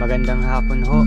Magandang hapon ho.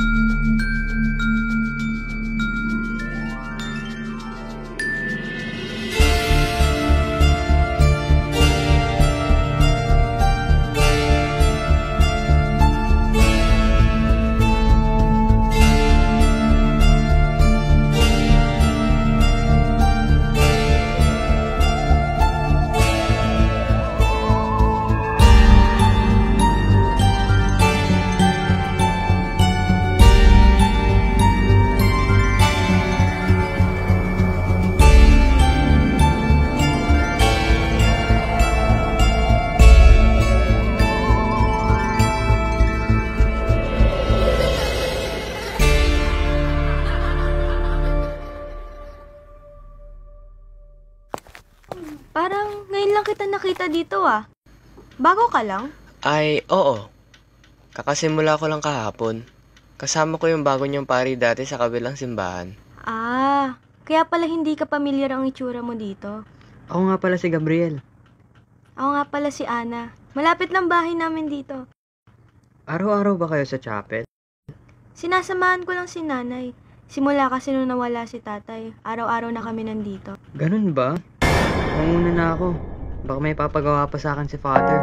Parang ngayon lang kita nakita dito ah. Bago ka lang? Ay, oo. Kakasimula ko lang kahapon. Kasama ko yung bago niyong pari dati sa kabilang simbahan. Ah, kaya pala hindi ka pamilyar ang itsura mo dito. Ako nga pala si Gabriel. Ako nga pala si Ana. Malapit lang bahay namin dito. Araw-araw ba kayo sa chapel? Sinasamahan ko lang si nanay. Simula kasi nung nawala si tatay, araw-araw na kami nandito. Ganun ba? Manguna na ako. Baka may papagawa pa sa akin si Father.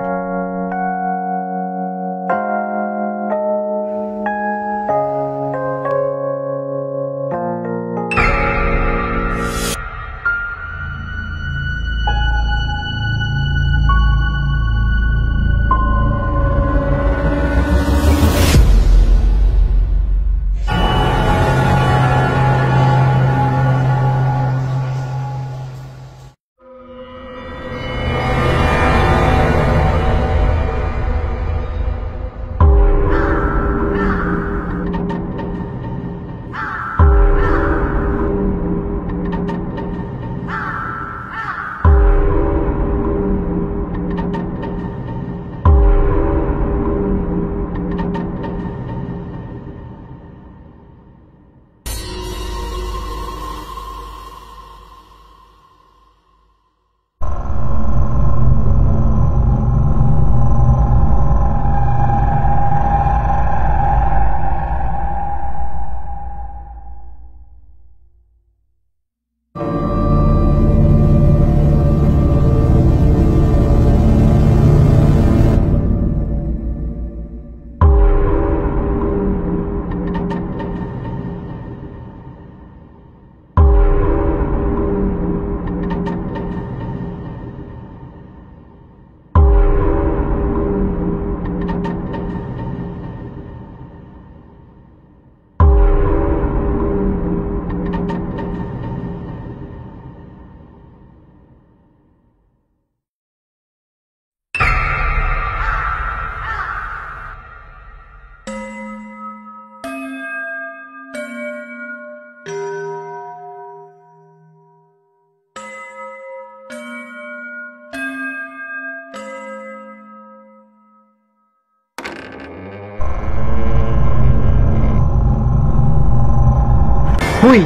Hoy!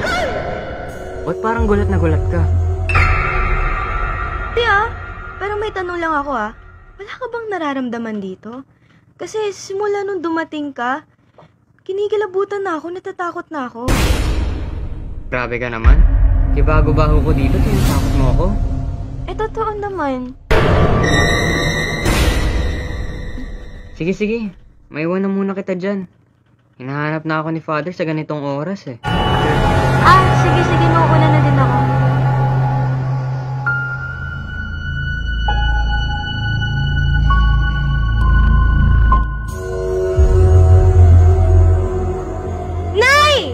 Ba't parang gulat na gulat ka? Hindi pero may tanong lang ako Wala ka bang nararamdaman dito? Kasi simula nung dumating ka, kinikilabutan na ako, natatakot na ako. Grabe ka naman. Kibago-bago ko dito, tinatakot mo ako. Totoo naman. Sige. Maiwan na muna kita dyan. Hinahanap na ako ni Father sa ganitong oras eh. Sige, mauuna na din ako. Nay!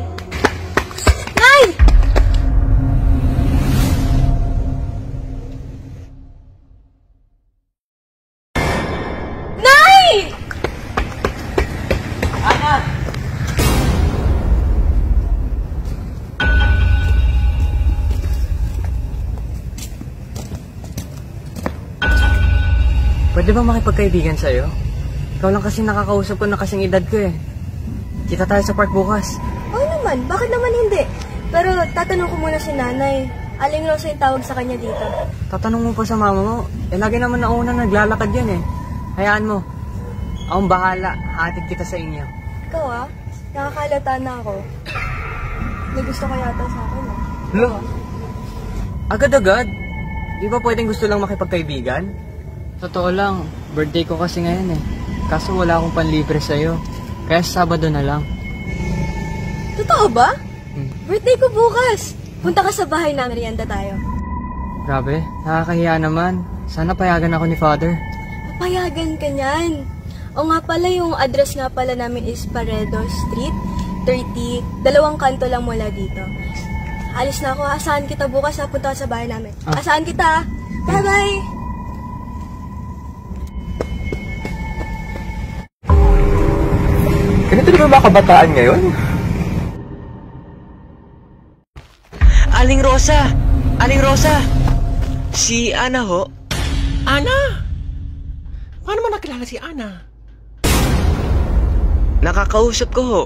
Nay! Nay! Ana! Pwede ba makipagkaibigan sa'yo? Ikaw lang kasi nakakausap ko na kasing edad ko eh. Kita tayo sa park bukas. Oo naman, bakit naman hindi? Pero tatanong ko muna si nanay. Aling Rosa yung tawag sa kanya dito. Tatanong mo pa sa mama mo? Lagi naman nauna naglalakad yan eh. Hayaan mo. Akong bahala. Hatid kita sa inyo. ikaw ah. Nakakalata na ako. May gusto ka yata sa akin ah. Lo, agad-agad? Di ba pwedeng gusto lang makipagkaibigan? Totoo lang, birthday ko kasi ngayon eh. Kaso wala akong panlibre sa'yo. Kaya Sabado na lang. Totoo ba? Birthday ko bukas. Punta ka sa bahay na, merienda tayo. Grabe, nakakahiya naman. Sana payagan ako ni Father. Papayagan ka niyan. O nga pala, yung address nga pala namin is Paredo Street, 30, 2 kanto lang mula dito. Alis na ako, asahan kita bukas ha, punta ka sa bahay namin. Asahan kita, bye-bye! Ganito na ba kabataan ngayon? Aling Rosa! Aling Rosa! Si Ana ho? Ana? Paano mo nakilala si Ana? Nakakausap ko ho.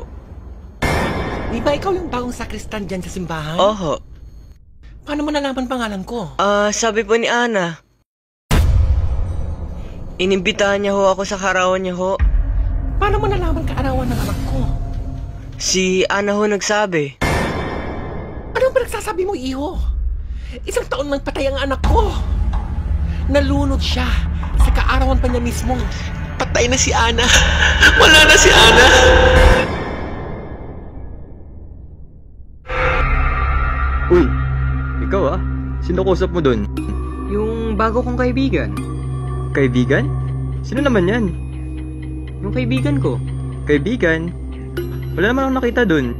Di ba ikaw yung bagong sakristan dyan sa simbahan? Oho. Paano mo nalaman pangalan ko? Sabi po ni Ana. Inimbitahan niya ho ako sa karawan niya ho. Paano mo nalaman kaarawan ng anak ko? Si Ana ho nagsabi. Anong pinagsasabi mo, iho? 1 taon nang patay ang anak ko. Nalunod siya sa kaarawan pa niya mismo. Patay na si Ana. Wala na si Ana. Uy, ikaw Sino kausap mo dun? Yung bago kong kaibigan. Kaibigan? Sino naman yan? Yung kaibigan ko. Kaibigan? Wala naman akong nakita dun.